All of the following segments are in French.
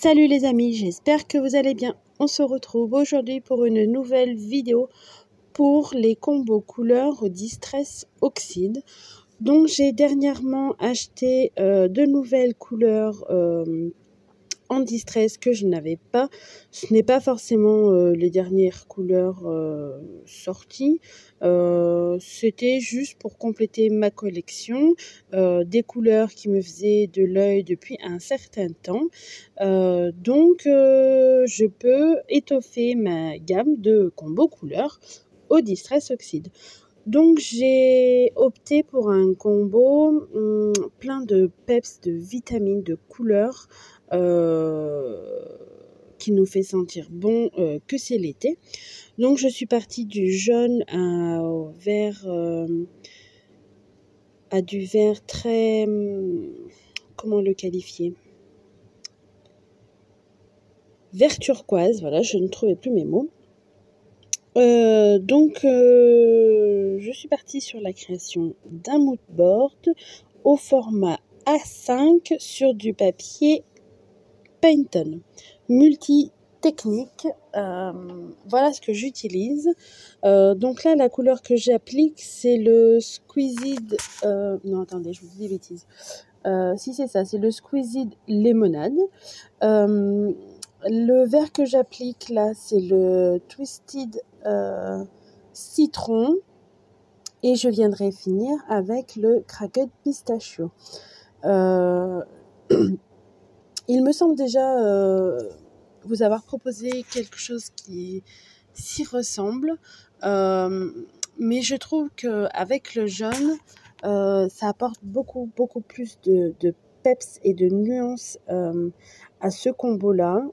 Salut les amis, j'espère que vous allez bien. On se retrouve aujourd'hui pour une nouvelle vidéo pour les combos couleurs au Distress Oxide. Donc j'ai dernièrement acheté de nouvelles couleurs en distress que je n'avais pas. Ce n'est pas forcément les dernières couleurs sorties. C'était juste pour compléter ma collection. Des couleurs qui me faisaient de l'œil depuis un certain temps. Donc je peux étoffer ma gamme de combos couleurs au Distress Oxide. Donc j'ai opté pour un combo plein de peps, de vitamines, de couleurs qui nous fait sentir bon que c'est l'été. Donc je suis partie du jaune au vert, à du vert très... comment le qualifier? Vert turquoise, voilà, je ne trouvais plus mes mots. Donc je suis partie sur la création d'un mood board au format A5 sur du papier Pantone multi-technique. Voilà ce que j'utilise. Donc là, la couleur que j'applique, c'est le Squeezed... non, attendez, je vous dis des bêtises. Si, c'est ça, c'est le Squeezed Lemonade. Le vert que j'applique là, c'est le Twisted Citron. Et je viendrai finir avec le Cracked Pistachio. Il me semble déjà vous avoir proposé quelque chose qui s'y ressemble. Mais je trouve qu'avec le jaune, ça apporte beaucoup plus de peps et de nuances à ce combo-là.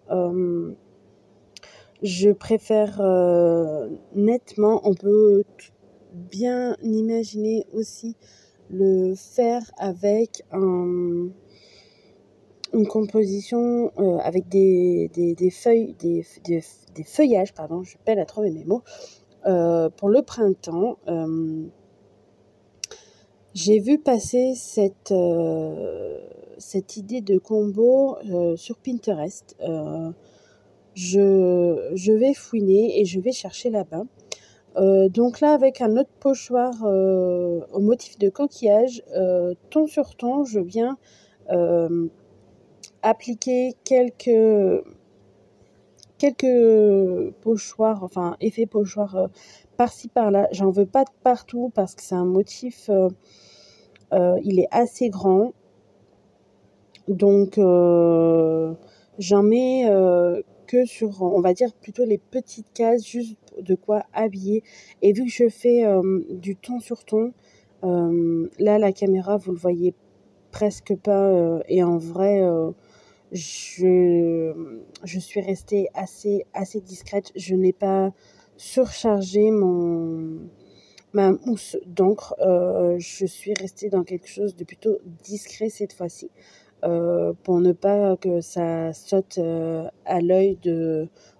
Je préfère nettement, on peut bien imaginer aussi le faire avec une composition avec des feuilles, des feuillages, pardon, je peine à trouver mes mots, pour le printemps. J'ai vu passer cette idée de combo sur Pinterest. Je vais fouiner et je vais chercher là-bas. Donc là, avec un autre pochoir au motif de coquillage, ton sur ton, je viens appliquer quelques pochoirs, enfin effets pochoirs par-ci par-là. J'en veux pas de partout parce que c'est un motif, il est assez grand. Donc j'en mets que sur, on va dire plutôt les petites cases, juste de quoi habiller. Et vu que je fais du ton sur ton, là la caméra vous le voyez presque pas, et en vrai je suis restée assez discrète. Je n'ai pas surchargé ma mousse d'encre. Je suis restée dans quelque chose de plutôt discret cette fois-ci. Pour ne pas que ça saute à l'œil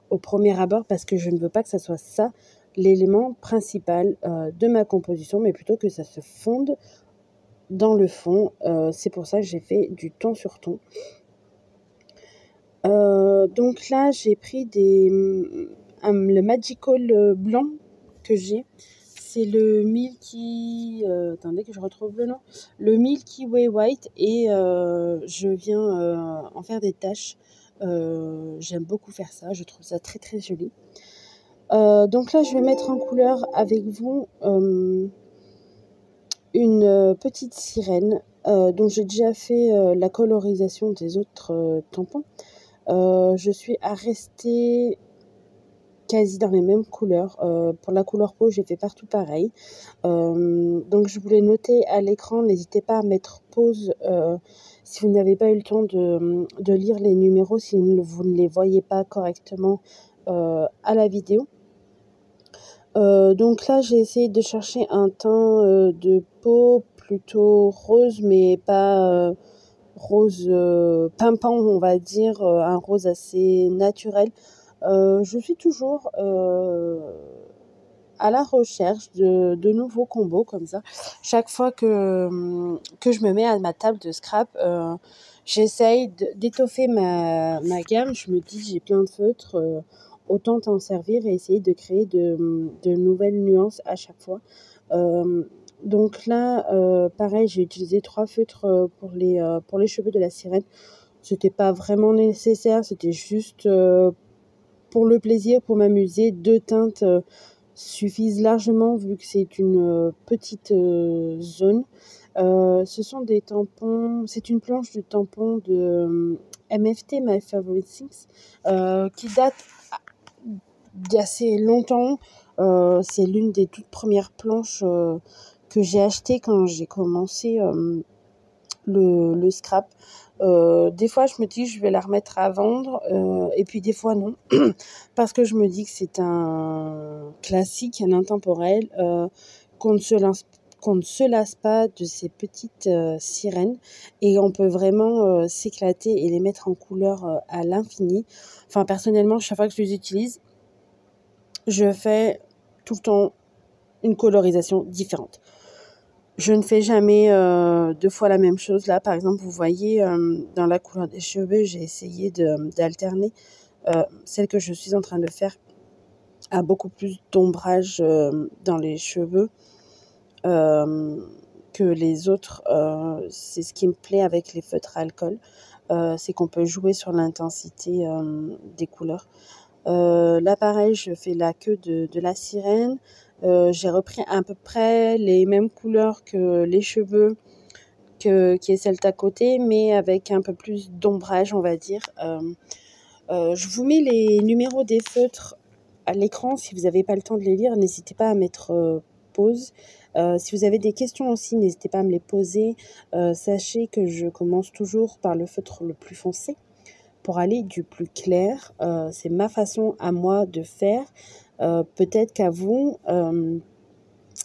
au premier abord, parce que je ne veux pas que ça soit ça l'élément principal de ma composition, mais plutôt que ça se fonde dans le fond. C'est pour ça que j'ai fait du ton sur ton. Donc là, j'ai pris le Magical blanc que j'ai. C'est le Milky... attendez que je retrouve le nom. Le Milky Way White. Et je viens en faire des taches. J'aime beaucoup faire ça. Je trouve ça très joli. Donc là, je vais mettre en couleur avec vous une petite sirène dont j'ai déjà fait la colorisation des autres tampons. Je suis à rester quasi dans les mêmes couleurs. Pour la couleur peau, j'ai fait partout pareil. Donc je vous l'ai noté à l'écran. N'hésitez pas à mettre pause si vous n'avez pas eu le temps de lire les numéros, si vous ne les voyez pas correctement à la vidéo. Donc là, j'ai essayé de chercher un teint de peau plutôt rose, mais pas rose pimpant, on va dire, un rose assez naturel. Je suis toujours à la recherche de nouveaux combos comme ça. Chaque fois que je me mets à ma table de scrap, j'essaye d'étoffer ma gamme. Je me dis, j'ai plein de feutres, autant t'en servir et essayer de créer de nouvelles nuances à chaque fois. Donc là, pareil, j'ai utilisé 3 feutres pour les cheveux de la sirène. C'était pas vraiment nécessaire, c'était juste pour le plaisir, pour m'amuser. 2 teintes suffisent largement vu que c'est une petite zone. Ce sont des tampons, c'est une planche de tampons de MFT, My Favorite Things, qui date d'assez longtemps. C'est l'une des toutes premières planches que j'ai achetées quand j'ai commencé le scrap. Des fois, je me dis que je vais la remettre à vendre, et puis des fois non, parce que je me dis que c'est un classique, un intemporel, qu'on ne se lasse pas de ces petites sirènes, et on peut vraiment s'éclater et les mettre en couleur à l'infini. Enfin, personnellement, chaque fois que je les utilise, je fais tout le temps une colorisation différente. Je ne fais jamais 2 fois la même chose. Là, par exemple, vous voyez, dans la couleur des cheveux, j'ai essayé d'alterner. Celle que je suis en train de faire a beaucoup plus d'ombrage dans les cheveux que les autres. C'est ce qui me plaît avec les feutres à alcool, c'est qu'on peut jouer sur l'intensité des couleurs. Là, pareil, je fais la queue de la sirène. J'ai repris à peu près les mêmes couleurs que les cheveux, qui est celle d'à côté, mais avec un peu plus d'ombrage, on va dire. Je vous mets les numéros des feutres à l'écran. Si vous n'avez pas le temps de les lire, n'hésitez pas à mettre pause. Si vous avez des questions aussi, n'hésitez pas à me les poser. Sachez que je commence toujours par le feutre le plus foncé pour aller du plus clair. C'est ma façon à moi de faire. Peut-être qu'à vous,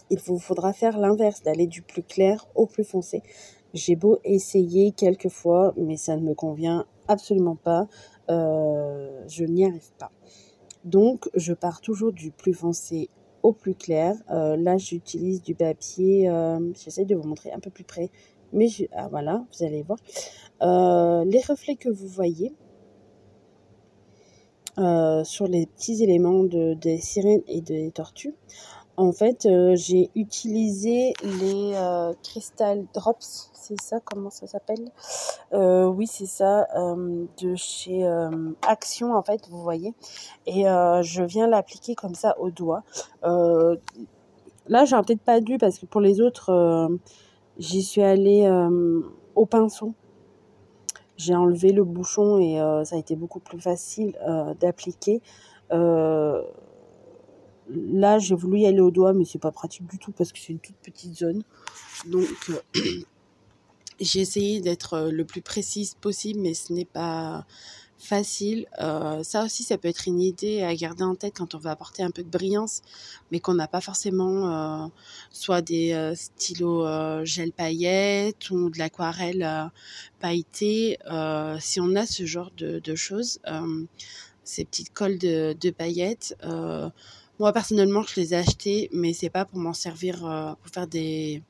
il vous faudra faire l'inverse, d'aller du plus clair au plus foncé. J'ai beau essayer quelques fois, mais ça ne me convient absolument pas. Je n'y arrive pas. Donc, je pars toujours du plus foncé au plus clair. Là, j'utilise du papier. J'essaie de vous montrer un peu plus près. Mais voilà, vous allez voir. Les reflets que vous voyez sur les petits éléments des sirènes et des tortues. En fait, j'ai utilisé les Crystal Drops, c'est ça, comment ça s'appelle? Oui, c'est ça, de chez Action, en fait, vous voyez. Et je viens l'appliquer comme ça au doigt. Là, j'aurais peut-être pas dû, parce que pour les autres, j'y suis allée au pinceau. J'ai enlevé le bouchon et ça a été beaucoup plus facile d'appliquer. Là, j'ai voulu y aller au doigt, mais c'est pas pratique du tout parce que c'est une toute petite zone. Donc, j'ai essayé d'être le plus précise possible, mais ce n'est pas facile. Ça aussi, ça peut être une idée à garder en tête quand on veut apporter un peu de brillance, mais qu'on n'a pas forcément soit des stylos gel paillettes ou de l'aquarelle pailletée. Si on a ce genre de choses, ces petites colles de paillettes, moi personnellement je les ai achetées, mais c'est pas pour m'en servir pour faire des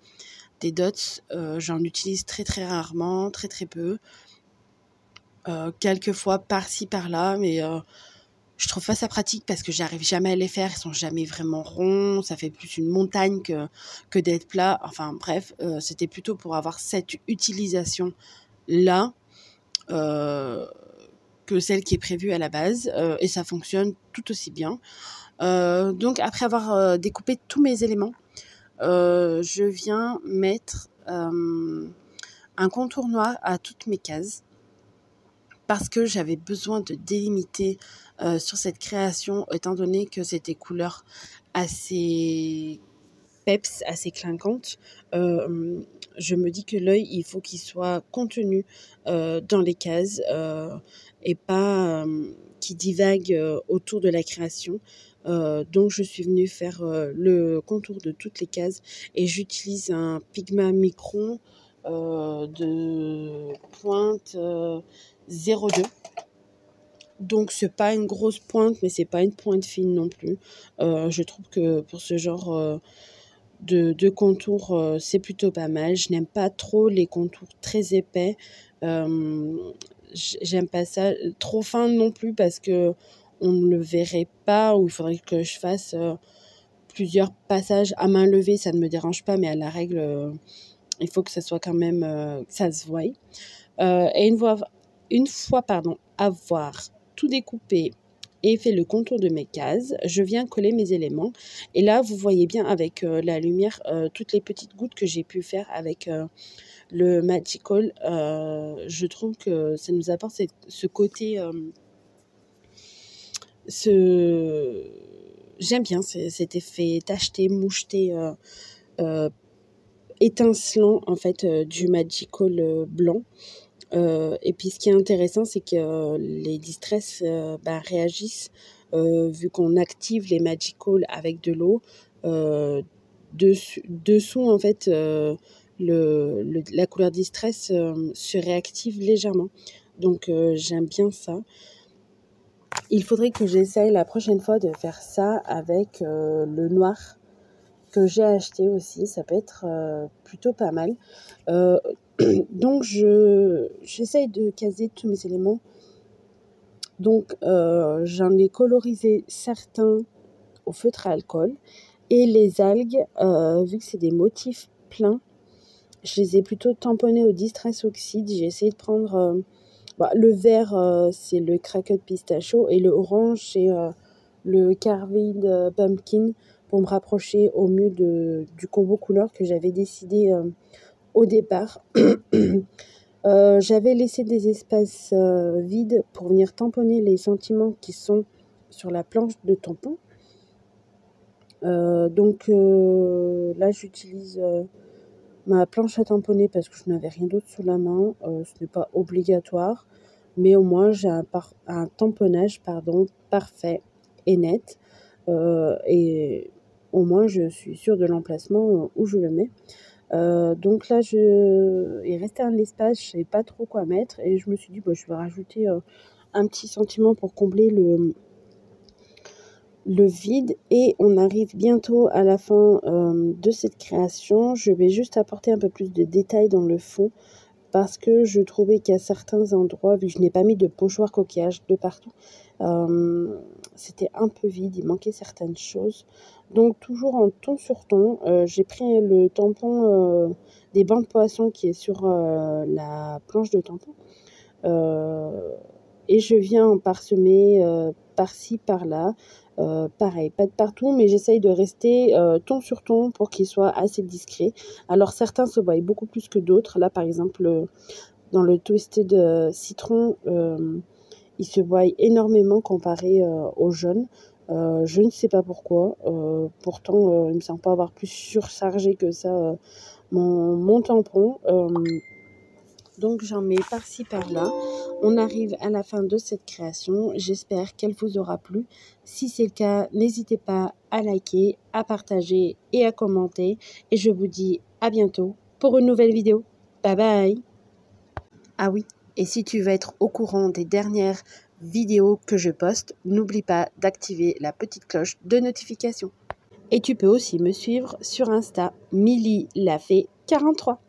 dots. J'en utilise très très rarement, très très peu, quelques fois par-ci par-là, mais je trouve pas ça pratique parce que j'arrive jamais à les faire, ils sont jamais vraiment ronds, ça fait plus une montagne que d'être plat. Enfin bref, c'était plutôt pour avoir cette utilisation là que celle qui est prévue à la base, et ça fonctionne tout aussi bien. Donc après avoir découpé tous mes éléments, je viens mettre un contour noir à toutes mes cases parce que j'avais besoin de délimiter sur cette création, étant donné que c'est des couleurs assez peps, assez clinquantes. Je me dis que l'œil, il faut qu'il soit contenu dans les cases et pas qui divague autour de la création. Donc je suis venue faire le contour de toutes les cases et j'utilise un Pigma Micron de pointe 0,2. Donc c'est pas une grosse pointe, mais c'est pas une pointe fine non plus. Je trouve que pour ce genre de contour, c'est plutôt pas mal. Je n'aime pas trop les contours très épais. J'aime pas ça trop fin non plus parce que on ne le verrait pas, ou il faudrait que je fasse plusieurs passages à main levée. Ça ne me dérange pas, mais à la règle, il faut que ça soit quand même que ça se voie. Et une fois avoir tout découpé et fait le contour de mes cases, je viens coller mes éléments. Et là, vous voyez bien avec la lumière toutes les petites gouttes que j'ai pu faire avec le Magical. Je trouve que ça nous apporte ce côté... J'aime bien cet effet tacheté, moucheté, étincelant en fait du Magical blanc. Et puis ce qui est intéressant, c'est que les Distress réagissent vu qu'on active les Magical avec de l'eau. Dessous en fait, la couleur Distress se réactive légèrement. Donc j'aime bien ça. Il faudrait que j'essaye la prochaine fois de faire ça avec le noir que j'ai acheté aussi. Ça peut être plutôt pas mal. Donc j'essaye de caser tous mes éléments. Donc j'en ai colorisé certains au feutre à alcool. Et les algues, vu que c'est des motifs pleins, je les ai plutôt tamponnés au Distress Oxide. J'ai essayé de prendre... le vert, c'est le Cracked Pistachio, et le orange, c'est le Carved Pumpkin, pour me rapprocher au mieux du combo couleur que j'avais décidé au départ. J'avais laissé des espaces vides pour venir tamponner les sentiments qui sont sur la planche de tampon. Donc là, j'utilise ma planche à tamponner parce que je n'avais rien d'autre sous la main. Ce n'est pas obligatoire, mais au moins j'ai un tamponnage parfait et net. Et au moins je suis sûre de l'emplacement où je le mets. Donc là, il restait un espace, je ne savais pas trop quoi mettre, et je me suis dit je vais rajouter un petit sentiment pour combler le vide. Et on arrive bientôt à la fin de cette création. Je vais juste apporter un peu plus de détails dans le fond parce que je trouvais qu'à certains endroits, vu que je n'ai pas mis de pochoir coquillage de partout, c'était un peu vide, il manquait certaines choses. Donc toujours en ton sur ton, j'ai pris le tampon des bancs de poisson qui est sur la planche de tampon. Et je viens en parsemer par-ci, par-là. Pareil, pas de partout, mais j'essaye de rester ton sur ton pour qu'il soit assez discret. Alors certains se voient beaucoup plus que d'autres. Là par exemple, dans le Twisted Citron, il se voit énormément comparé au jaune. Je ne sais pas pourquoi. Pourtant, il me semble pas avoir plus surchargé que ça mon tampon. Donc j'en mets par-ci par-là. On arrive à la fin de cette création. J'espère qu'elle vous aura plu. Si c'est le cas, n'hésitez pas à liker, à partager et à commenter. Et je vous dis à bientôt pour une nouvelle vidéo. Bye bye. Ah oui, et si tu veux être au courant des dernières vidéos que je poste, n'oublie pas d'activer la petite cloche de notification. Et tu peux aussi me suivre sur Insta, Milly la fée 43.